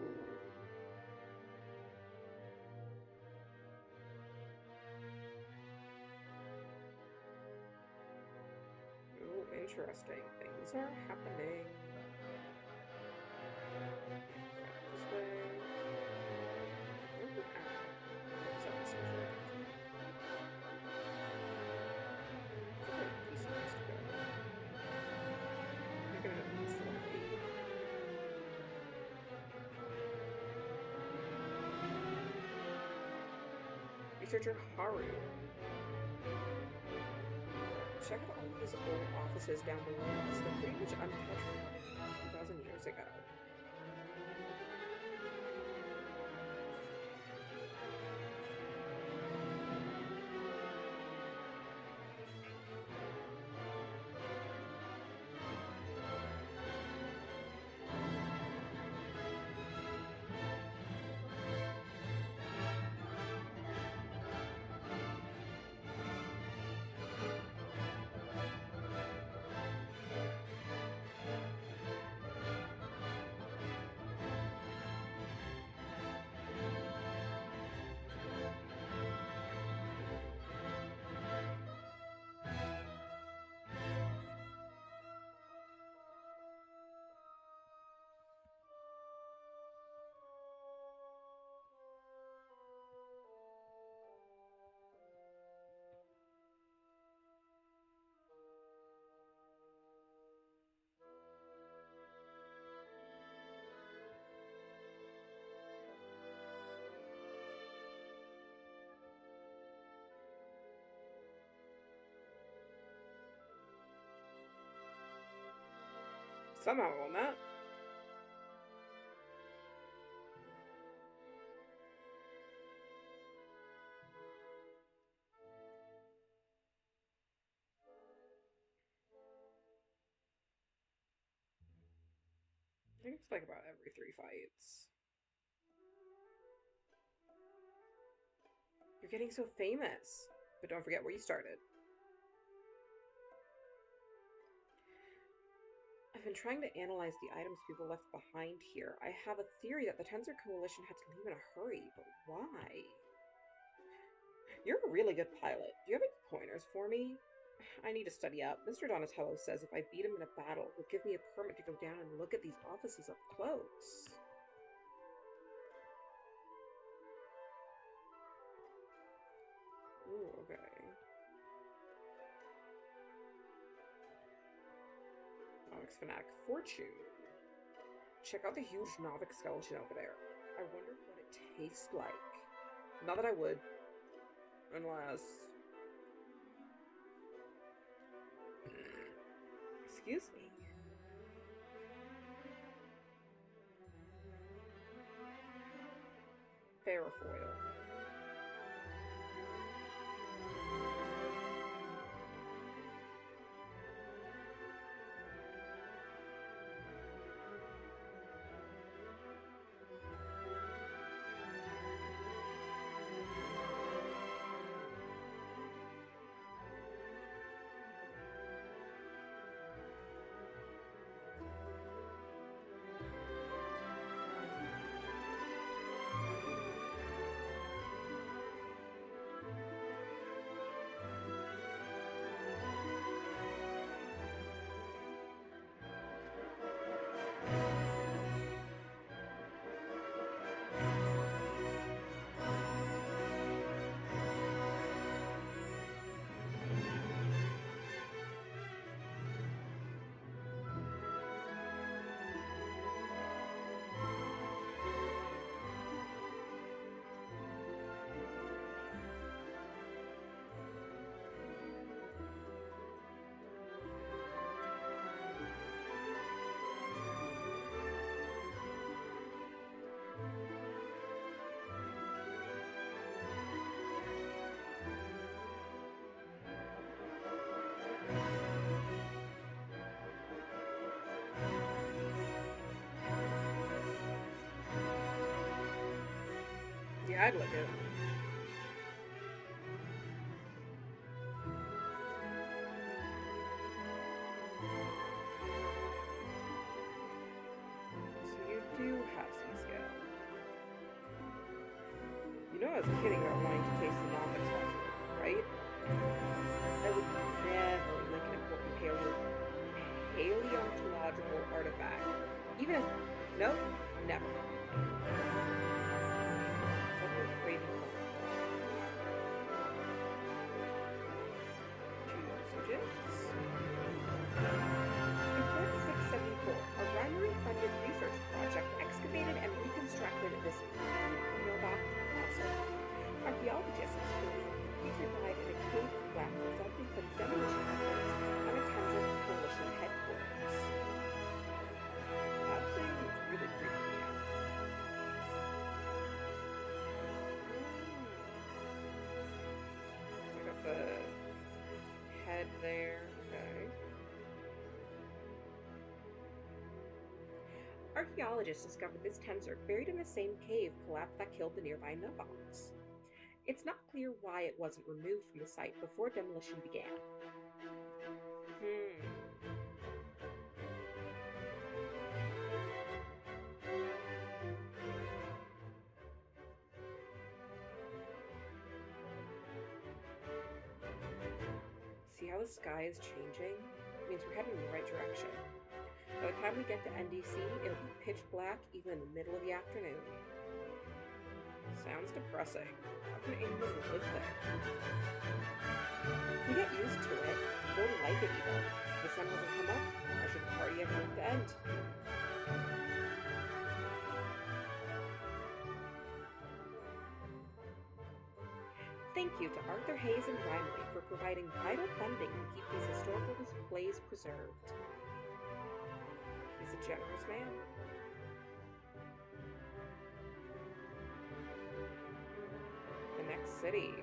Speaker 1: Ooh, interesting. Things are happening. Right this way. Ooh, ow. Is that the social attachment? I think where the PC used to go. Slowly. Researcher Haru. Check out all these old offices down below us. They're pretty much untouched from more than 2,000 years ago. Somehow I won that. I think it's like about every 3 fights. You're getting so famous. But don't forget where you started. I've been trying to analyze the items people left behind here. I have a theory that the Tensor Coalition had to leave in a hurry, but why? You're a really good pilot. Do you have any pointers for me? I need to study up. Mr. Donatello says if I beat him in a battle, he'll give me a permit to go down and look at these offices up close. Ooh, okay. Novice Fanatic Fortune. Check out the huge Novic skeleton over there. I wonder what it tastes like. Not that I would. Unless... Excuse me. Ferrofoil. Yeah, I'd like it. So you do have some skill. You know I was kidding about wanting to taste the Novic stuff, right? I would never link an important paleontological artifact. Even if... Nope, never. Suddenly craving Geosuggest. In 4674, a Reimery-funded research project excavated and reconstructed this Novak fossil. Archaeologists believe the creature died in a cave cleft resulting from demolition efforts on a Tensor Coalition headquarters. That seems really creepy me out. I got the head there. Okay. Archaeologists discovered this tensor buried in the same cave collapse that killed the nearby Novox. It's not clear why it wasn't removed from the site before demolition began. See how the sky is changing? It means we're heading in the right direction. By the time we get to NDC, it'll be pitch black even in the middle of the afternoon. Sounds depressing. How can anyone live there? You get used to it. You don't like it even. If the sun doesn't come up, how should the party ever have to end? Thank you to Arthur Hayes and Reimery for providing vital funding to keep these historical displays preserved. He's a generous man. The next city.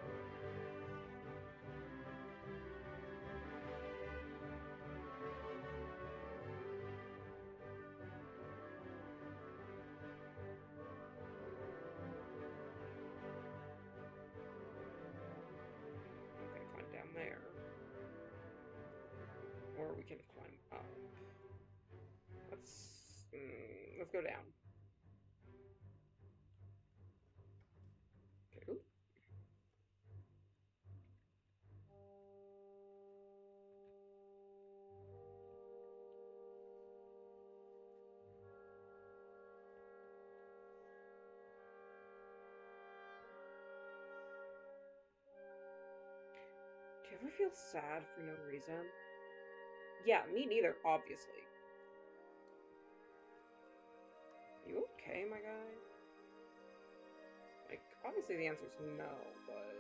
Speaker 1: Okay, climb down there. Or we can climb up. Let's go down. Okay. Ooh. Do you ever feel sad for no reason? Yeah, me neither, obviously. You okay, my guy? Like, obviously the answer's no, but...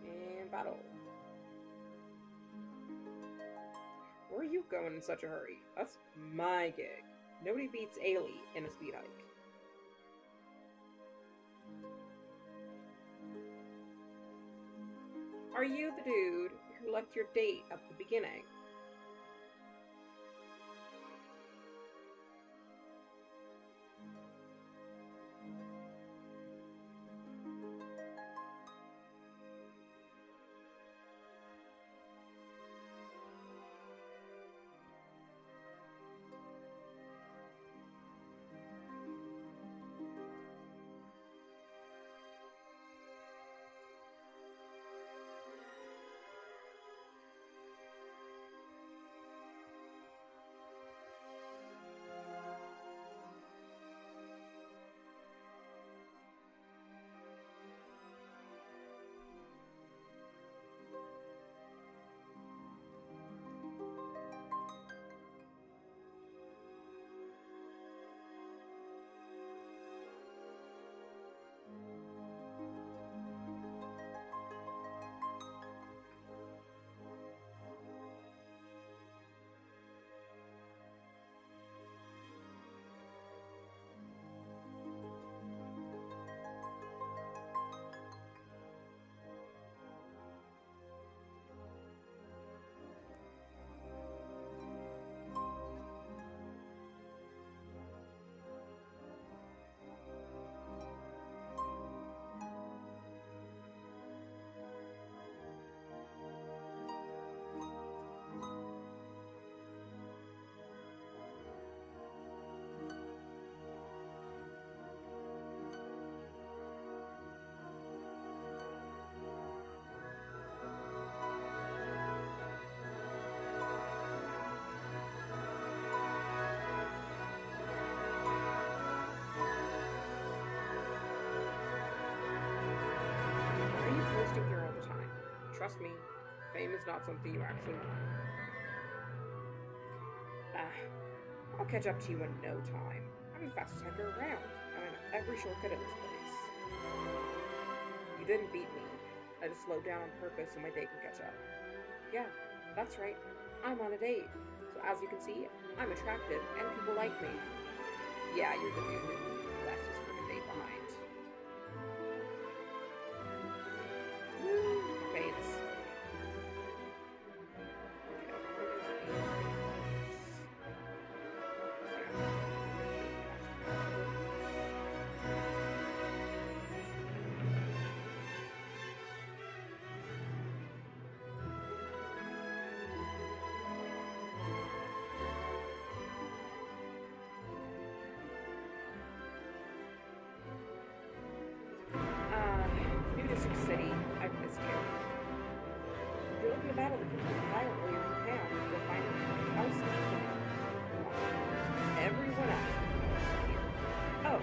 Speaker 1: And battle. Where are you going in such a hurry? That's my gig. Nobody beats Ailey in a speed hike. Are you the dude who left your date at the beginning? Why are you posting here all the time? Trust me, fame is not something you actually want. Ah, I'll catch up to you in no time. I'm the fastest hiker around, and I know every shortcut in this place. You didn't beat me. I just slowed down on purpose so my date can catch up. Yeah, that's right. I'm on a date. So as you can see, I'm attractive and people like me. Yeah, you're the dude who left his freaking date behind. Woo, faints. New District City, I've missed you. If you're looking to battle the people violently in town, you'll find a house in the everyone else is here. Oh,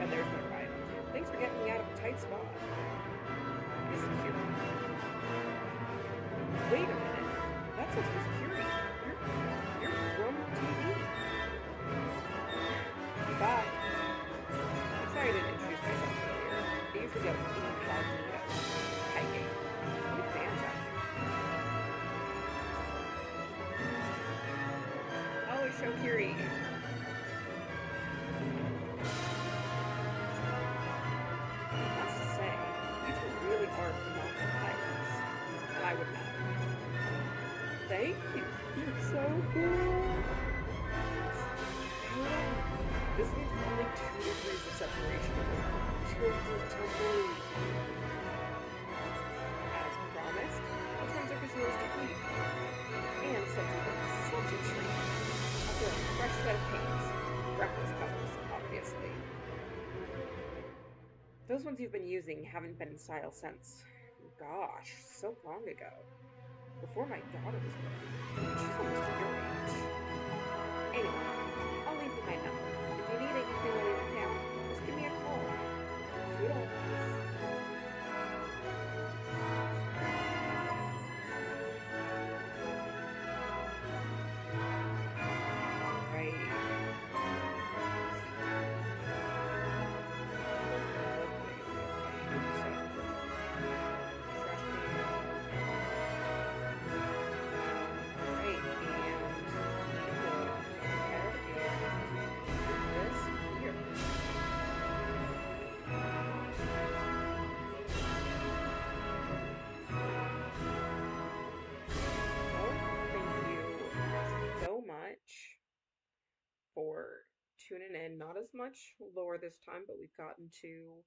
Speaker 1: and there's my ride. Thanks for getting me out of a tight spot. Is security. Wait a minute. That says for security. You're from TV. Bye. I'm sorry I didn't introduce myself earlier. I usually get incognito hiking. What fans out here? agree. Let's just say, you two really are phenomenal pilots. And I would know. Thank you. You're so cool. This means we're only 2 degrees of separation away from children temple. As promised, the Trunzook is yours to keep. And since you've been such a treat, I'll throw a fresh set of paints. Breakfast colors, obviously. Those ones you've been using haven't been in style since, gosh, so long ago. Before my daughter was born. And she's almost your age. Anyway, I'll leave you my number. If you need anything while you're in town, just give me a call. Toodles. Alright. So much for tuning in. Not as much lore this time, but we've gotten to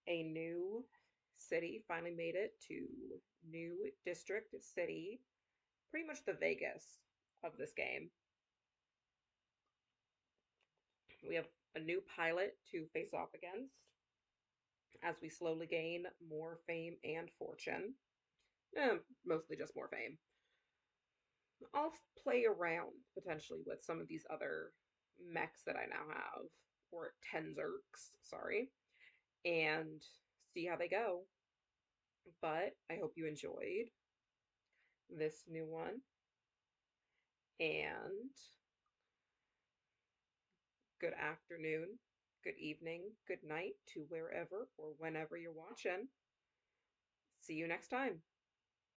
Speaker 1: a new city, finally made it to new district city, pretty much the Vegas of this game. We have a new pilot to face off against as we slowly gain more fame and fortune. Mostly just more fame. I'll play around potentially with some of these other mechs that I now have, or Tenzerks, sorry, and see how they go. But I hope you enjoyed this new one, and good afternoon, good evening, good night to wherever or whenever you're watching. See you next time.